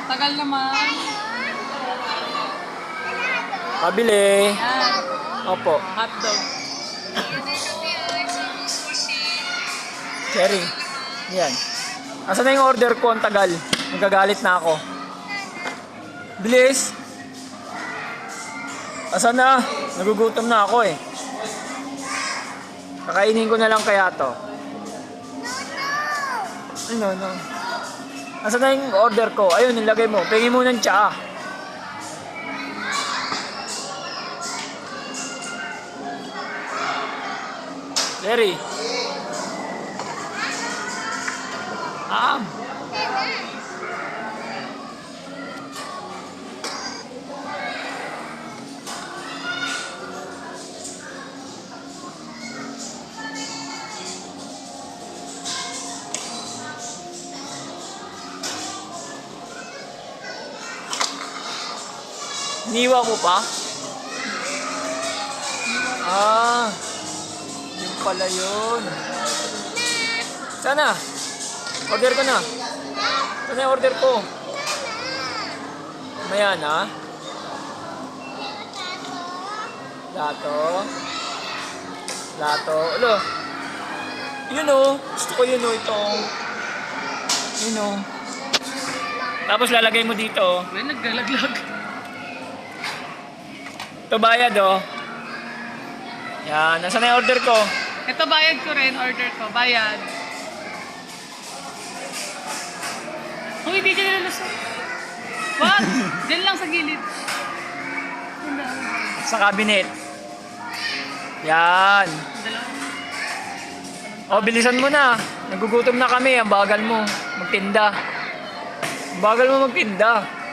Tagal naman. Pabili. Yan. Opo. Hotdog. Cherry. Yan. Asan na yung order ko? Ang tagal. Magagalit na ako. Bilis. Asan na? Nagugutom na ako eh. Kakainin ko na lang kaya to. Ay, no. Asan na yung order ko? Ayun, nilagay mo. Pengi mo ng tsaa. Jerry. Niwa mo pa? Yung pala yun. Sana? Order ko na. Sana yung order ko? Maya na. Lato. Alo. Yun o. Gusto ko yun o. Ito. Yun o. Tapos lalagay mo dito. May naglalaglag. Ito bayad o. Yan. Nasaan na yung order ko? Ito bayad ko rin. Order ko. Bayad. Uy, hindi dyan nilalusot. Wag! Dyan lang sa gilid. Sa cabinet. Yan. O, bilisan mo na. Nagugutom na kami. Ang bagal mo magtinda. Ang bagal mo magtinda.